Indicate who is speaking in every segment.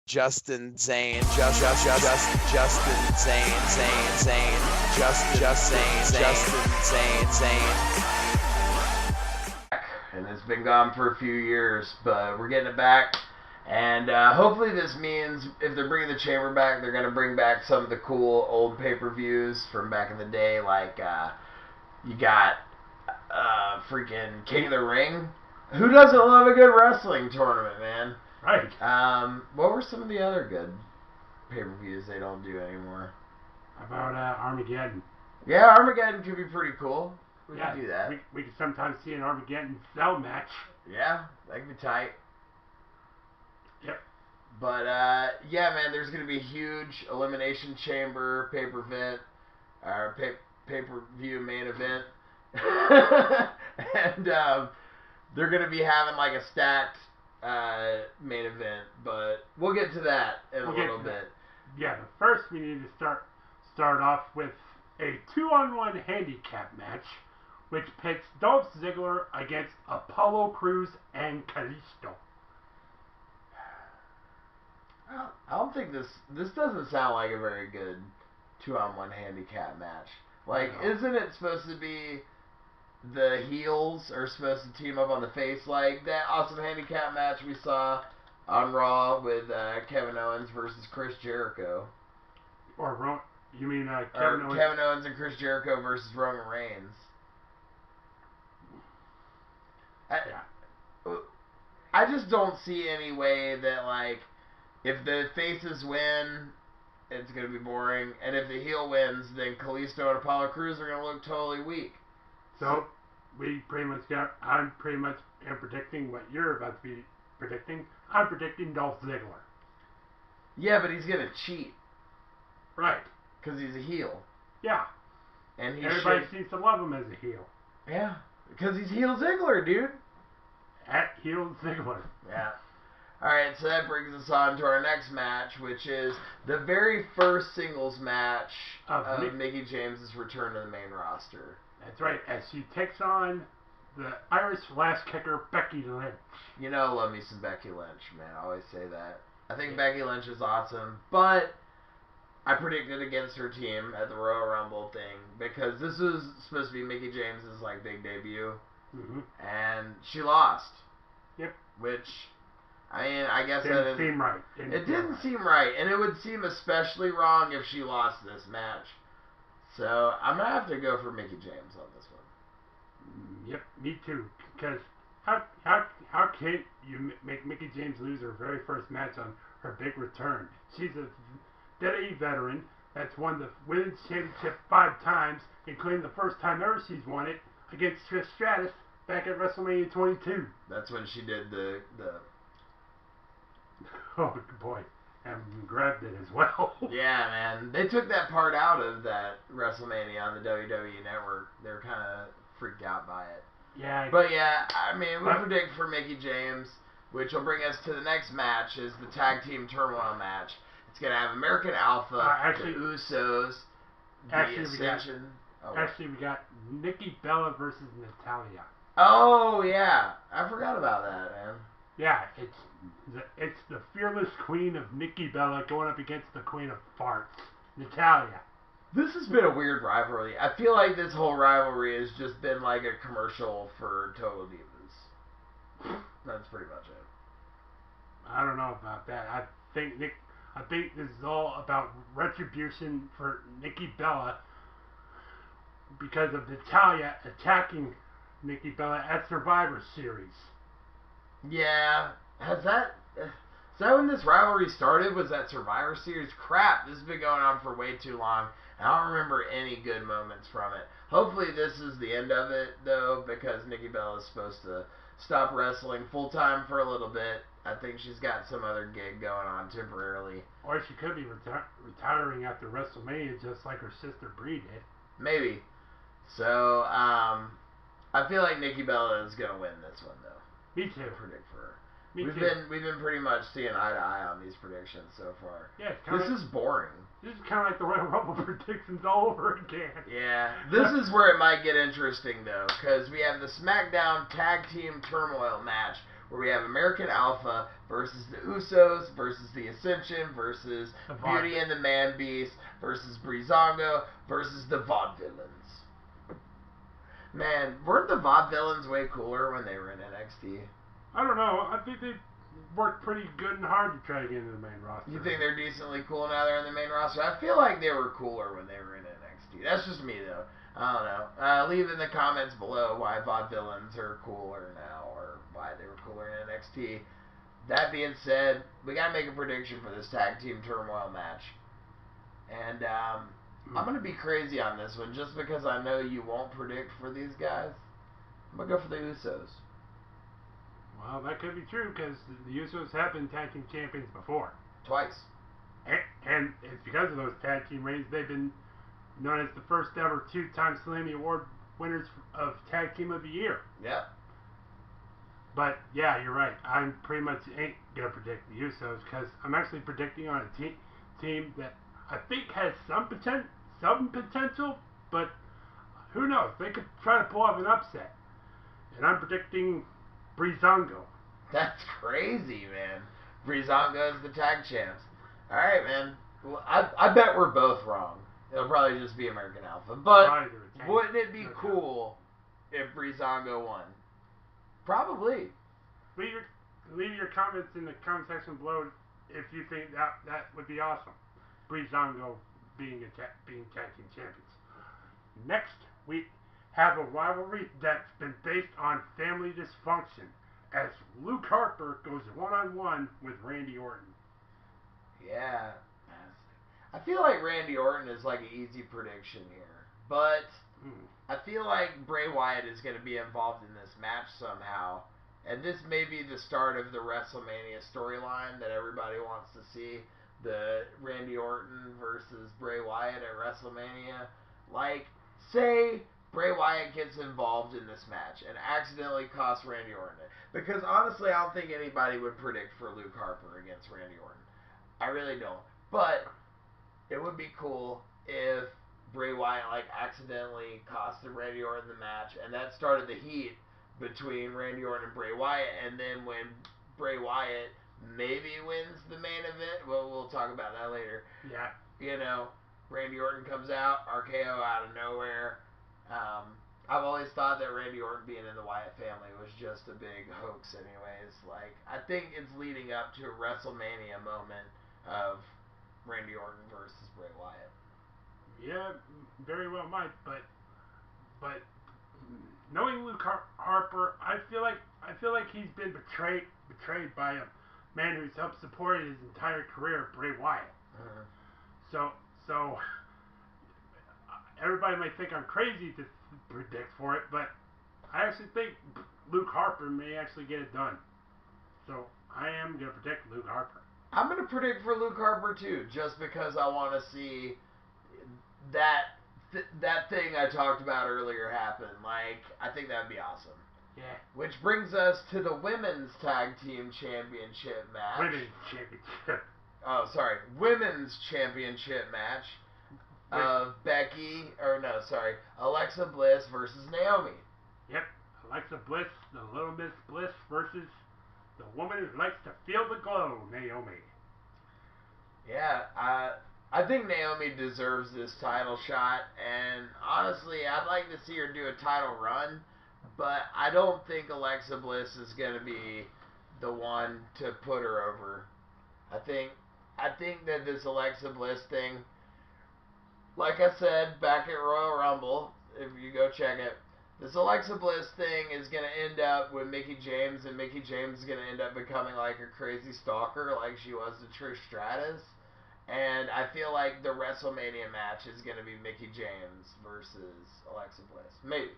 Speaker 1: Justin Zane, Justin Zane, Justin Zane.
Speaker 2: And it's been gone for a few years, but we're getting it back. And hopefully this means if they're bringing the Chamber back, they're going to bring back some of the cool old pay-per-views from back in the day. Like, you got freaking King of the Ring. Who doesn't love a good wrestling tournament, man?
Speaker 3: Right.
Speaker 2: What were some of the other good pay-per-views they don't do anymore?
Speaker 3: How about Armageddon?
Speaker 2: Yeah, Armageddon could be pretty cool. We could do that.
Speaker 3: We could sometimes see an Armageddon cell match.
Speaker 2: Yeah, that could be tight.
Speaker 3: Yep.
Speaker 2: But, yeah, man, there's going to be a huge Elimination Chamber pay-per-view main event. And they're going to be having, like, a stacked main event. But we'll get to that in a little bit.
Speaker 3: Yeah, but first we need to start off with a 2-on-1 handicap match, which pits Dolph Ziggler against Apollo Crews and Kalisto.
Speaker 2: I don't think this doesn't sound like a very good 2-on-1 handicap match. Like, isn't it supposed to be the heels are supposed to team up on the face, like that awesome handicap match we saw on Raw with Kevin Owens versus Chris Jericho?
Speaker 3: You mean
Speaker 2: Kevin Owens and Chris Jericho versus Roman Reigns? I just don't see any way that, like, if the faces win, it's going to be boring. And if the heel wins, then Kalisto and Apollo Crews are going to look totally weak.
Speaker 3: So, I'm pretty much predicting what you're about to be predicting. I'm predicting Dolph Ziggler.
Speaker 2: Yeah, but he's going to cheat.
Speaker 3: Right.
Speaker 2: Because he's a heel.
Speaker 3: Yeah.
Speaker 2: And
Speaker 3: everybody seems to love him as a heel.
Speaker 2: Yeah. Because he's heel Ziggler, dude.
Speaker 3: At heel Ziggler.
Speaker 2: Yeah. Alright, so that brings us on to our next match, which is the very first singles match of Mickie James' return to the main roster.
Speaker 3: That's right, as she takes on the Irish Flash Kicker, Becky Lynch.
Speaker 2: You know I love me some Becky Lynch, man. I always say that. I think Becky Lynch is awesome, but I predicted against her team at the Royal Rumble thing because this was supposed to be Mickie James' like big debut, and she lost.
Speaker 3: Yep.
Speaker 2: Which, I mean, I guess
Speaker 3: didn't seem right.
Speaker 2: It didn't seem right, and it would seem especially wrong if she lost this match. So I'm gonna have to go for Mickie James on this one.
Speaker 3: Yep, me too. Because how can you make Mickie James lose her very first match on her big return? She's a WWE veteran that's won the Women's Championship 5 times, including the first time ever she's won it against Trish Stratus back at WrestleMania 22.
Speaker 2: That's when she did the
Speaker 3: oh boy, and grabbed it as well.
Speaker 2: Yeah, man, they took that part out of that WrestleMania on the WWE Network. They were kind of freaked out by it.
Speaker 3: Yeah.
Speaker 2: But yeah, I mean, we predict for Mickie James, which will bring us to the next match, is the Tag Team Turmoil match. It's going to have American Alpha, the Usos, the Ascension.
Speaker 3: We got Nikki Bella versus Natalya.
Speaker 2: Oh, yeah. I forgot about that, man.
Speaker 3: Yeah, it's the fearless queen of Nikki Bella going up against the queen of farts, Natalya.
Speaker 2: This has been a weird rivalry. I feel like this whole rivalry has just been like a commercial for Total Divas. That's pretty much it.
Speaker 3: I don't know about that. I think this is all about retribution for Nikki Bella because of Natalya attacking Nikki Bella at Survivor Series.
Speaker 2: Yeah. Is that when this rivalry started? Was that Survivor Series? Crap, this has been going on for way too long. I don't remember any good moments from it. Hopefully this is the end of it, though, because Nikki Bella is supposed to stop wrestling full-time for a little bit. I think she's got some other gig going on temporarily.
Speaker 3: Or she could be retiring after WrestleMania just like her sister Brie did.
Speaker 2: Maybe. So, I feel like Nikki Bella is going to win this one, though.
Speaker 3: Me too.
Speaker 2: I predict for her.
Speaker 3: We've
Speaker 2: been pretty much seeing eye to eye on these predictions so far.
Speaker 3: Yeah,
Speaker 2: this is boring.
Speaker 3: This is kind of like the Royal Rumble predictions all over again.
Speaker 2: Yeah, this is where it might get interesting though, because we have the SmackDown Tag Team Turmoil match, where we have American Alpha versus the Usos versus the Ascension versus
Speaker 3: The
Speaker 2: Beauty and the Man Beast versus Breezango versus the Vaudevillains. Man, weren't the Vaudevillains way cooler when they were in NXT?
Speaker 3: I don't know. I think they worked pretty good and hard to try to get into the main roster.
Speaker 2: You think they're decently cool now they're in the main roster? I feel like they were cooler when they were in NXT. That's just me, though. I don't know. Leave in the comments below why Vaudevillains are cooler now or why they were cooler in NXT. That being said, we got to make a prediction for this Tag Team Turmoil match. And I'm going to be crazy on this one just because I know you won't predict for these guys. I'm going to go for the Usos.
Speaker 3: Well, that could be true because the Usos have been tag team champions before.
Speaker 2: Twice.
Speaker 3: And it's because of those tag team reigns they've been known as the first ever two-time Slammy Award winners of Tag Team of the Year.
Speaker 2: Yep.
Speaker 3: But yeah, you're right. I'm pretty much ain't gonna predict the Usos because I'm actually predicting on a team that I think has some potential, but who knows? They could try to pull off an upset. And I'm predicting Breezango.
Speaker 2: That's crazy, man. Breezango is the tag champs. All right, man. Well, I bet we're both wrong. It'll probably just be American Alpha. But wouldn't it be cool if Breezango won? Probably.
Speaker 3: Leave your comments in the comment section below if you think that would be awesome. Breezango being tag team champions. Next, we have a rivalry that's been based on family dysfunction as Luke Harper goes one-on-one with Randy Orton.
Speaker 2: Yeah. I feel like Randy Orton is like an easy prediction here. But I feel like Bray Wyatt is going to be involved in this match somehow. And this may be the start of the WrestleMania storyline that everybody wants to see. The Randy Orton versus Bray Wyatt at WrestleMania. Like, say Bray Wyatt gets involved in this match and accidentally costs Randy Orton it. Because honestly, I don't think anybody would predict for Luke Harper against Randy Orton. I really don't. But it would be cool if Bray Wyatt accidentally costed Randy Orton the match, and that started the heat between Randy Orton and Bray Wyatt. And then when Bray Wyatt maybe wins the main event, well, we'll talk about that later.
Speaker 3: Yeah.
Speaker 2: You know, Randy Orton comes out, RKO out of nowhere. I've always thought that Randy Orton being in the Wyatt family was just a big hoax anyways. I think it's leading up to a WrestleMania moment of Randy Orton versus Bray Wyatt.
Speaker 3: Yeah, very well might, but knowing Luke Harper, I feel like he's been betrayed by a man who's helped support his entire career, Bray Wyatt. So everybody might think I'm crazy to predict for it, but I actually think Luke Harper may actually get it done. So I am going to predict Luke Harper.
Speaker 2: I'm going to predict for Luke Harper too, just because I want to see that thing I talked about earlier happen. I think that would be awesome.
Speaker 3: Yeah.
Speaker 2: Which brings us to the Women's Tag Team Championship match.
Speaker 3: Women's Championship.
Speaker 2: Oh, sorry. Women's Championship match of Alexa Bliss versus Naomi.
Speaker 3: Yep. Alexa Bliss, the Little Miss Bliss versus the woman who likes to feel the glow, Naomi.
Speaker 2: Yeah, I think Naomi deserves this title shot, and honestly, I'd like to see her do a title run, but I don't think Alexa Bliss is going to be the one to put her over. I think that this Alexa Bliss thing, like I said back at Royal Rumble, if you go check it, this Alexa Bliss thing is going to end up with Mickie James, and Mickie James is going to end up becoming like a crazy stalker like she was to Trish Stratus. And I feel like the WrestleMania match is going to be Mickie James versus Alexa Bliss. Maybe.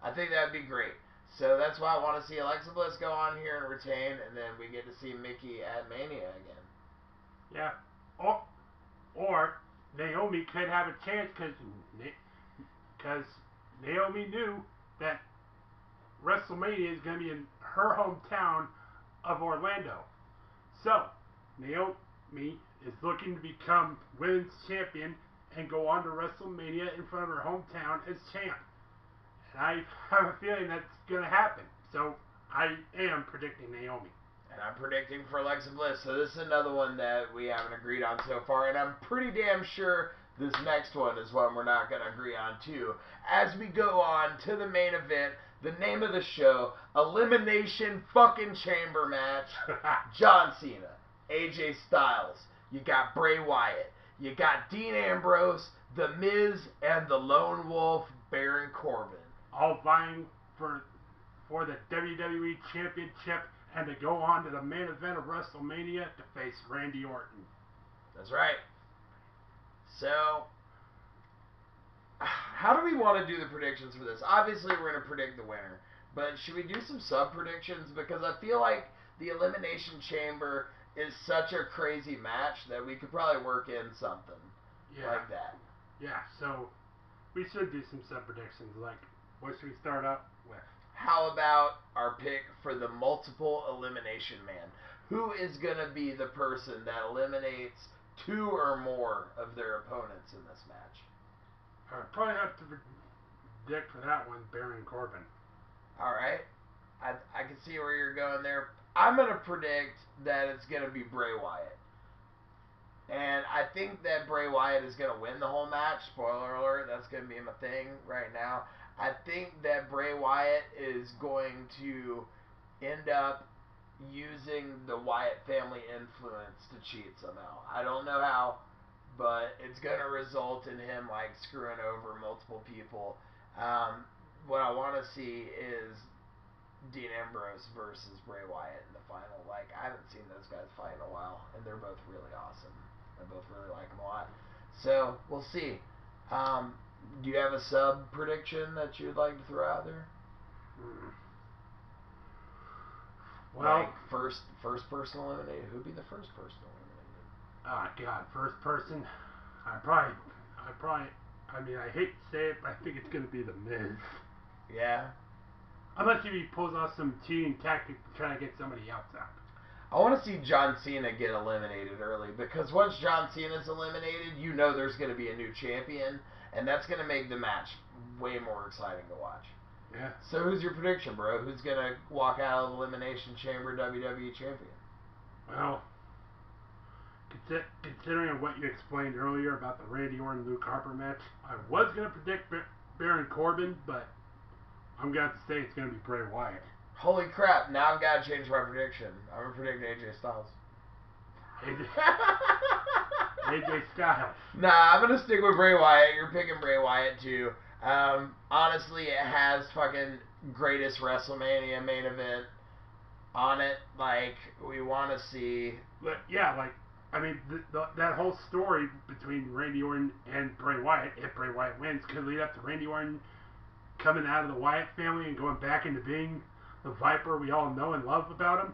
Speaker 2: I think that would be great. So that's why I want to see Alexa Bliss go on here and retain, and then we get to see Mickie at Mania again.
Speaker 3: Yeah. Or Naomi could have a chance because Naomi knew that WrestleMania is going to be in her hometown of Orlando. So, Naomi is looking to become women's champion and go on to WrestleMania in front of her hometown as champ. And I have a feeling that's going to happen. So, I am predicting Naomi.
Speaker 2: And I'm predicting for Alexa Bliss. So this is another one that we haven't agreed on so far. And I'm pretty damn sure this next one is one we're not going to agree on too. As we go on to the main event, the name of the show, Elimination fucking Chamber match. John Cena, AJ Styles. You got Bray Wyatt. You got Dean Ambrose, The Miz, and the Lone Wolf, Baron Corbin.
Speaker 3: All vying for the WWE Championship and to go on to the main event of WrestleMania to face Randy Orton.
Speaker 2: That's right. So, how do we want to do the predictions for this? Obviously, we're going to predict the winner. But should we do some sub-predictions? Because I feel like the Elimination Chamber is such a crazy match that we could probably work in something like that.
Speaker 3: Yeah, so we should do some sub-predictions. Like, what should we start up with?
Speaker 2: How about our pick for the multiple elimination man? Who is going to be the person that eliminates 2 or more of their opponents in this match?
Speaker 3: I'd probably have to predict for that one Baron Corbin.
Speaker 2: All right. I can see where you're going there. I'm going to predict that it's going to be Bray Wyatt. And I think that Bray Wyatt is going to win the whole match. Spoiler alert, that's going to be my thing right now. I think that Bray Wyatt is going to end up using the Wyatt family influence to cheat somehow. I don't know how, but it's going to result in him like screwing over multiple people. What I want to see is Dean Ambrose versus Bray Wyatt in the final. Like, I haven't seen those guys fight in a while, and they're both really awesome. I both really like them a lot. So, we'll see. Do you have a sub prediction that you'd like to throw out there?
Speaker 3: Well,
Speaker 2: like first person eliminated. Who'd be the first person eliminated?
Speaker 3: Oh God, first person. I mean, I hate to say it, but I think it's gonna be the Miz.
Speaker 2: Yeah.
Speaker 3: Unless he pulls off some cheating tactic to try to get somebody else out.
Speaker 2: I want to see John Cena get eliminated early, because once John Cena's eliminated, you know there's going to be a new champion, and that's going to make the match way more exciting to watch.
Speaker 3: Yeah.
Speaker 2: So who's your prediction, bro? Who's going to walk out of the Elimination Chamber WWE champion?
Speaker 3: Well, considering what you explained earlier about the Randy Orton-Luke Harper match, I was going to predict Baron Corbin, but I'm going to have to say it's going to be Bray Wyatt.
Speaker 2: Holy crap, now I've got to change my prediction. I'm going to predict AJ Styles.
Speaker 3: AJ Styles.
Speaker 2: Nah, I'm going to stick with Bray Wyatt. You're picking Bray Wyatt, too. Honestly, it has fucking greatest WrestleMania main event on it. Like, we want to see...
Speaker 3: But, yeah, like, I mean, that whole story between Randy Orton and Bray Wyatt, if Bray Wyatt wins, could lead up to Randy Orton coming out of the Wyatt family and going back into being the Viper we all know and love about him.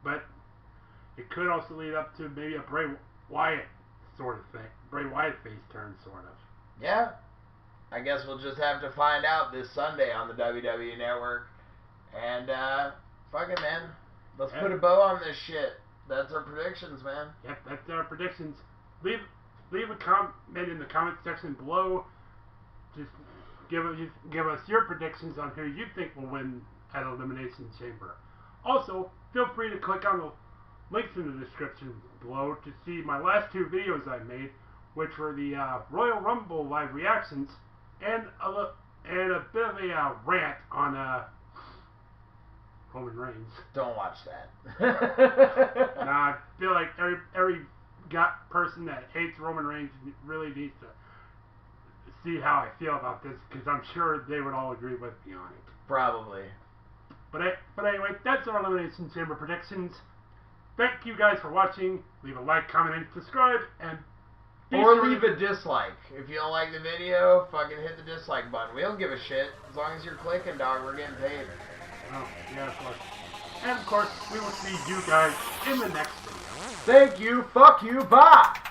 Speaker 3: But it could also lead up to maybe a Bray Wyatt sort of thing. Bray Wyatt face turn, sort of.
Speaker 2: Yeah. I guess we'll just have to find out this Sunday on the WWE Network. And, fuck it, man. Let's put a bow on this shit. That's our predictions, man.
Speaker 3: Yep, that's our predictions. Leave a comment in the comment section below. Just give us your predictions on who you think will win at Elimination Chamber. Also, feel free to click on the links in the description below to see my last 2 videos I made, which were the Royal Rumble live reactions and a bit of a rant on Roman Reigns.
Speaker 2: Don't watch that.
Speaker 3: Nah, I feel like every person that hates Roman Reigns really needs to see how I feel about this, because I'm sure they would all agree with me on it.
Speaker 2: Probably.
Speaker 3: But anyway, that's our Elimination Chamber predictions. Thank you guys for watching. Leave a like, comment, and subscribe. And
Speaker 2: or leave a dislike. If you don't like the video, fucking hit the dislike button. We don't give a shit. As long as you're clicking, dog, we're getting paid.
Speaker 3: Oh, yeah, of course. And of course, we will see you guys in the next video.
Speaker 2: Thank you. Fuck you. Bye.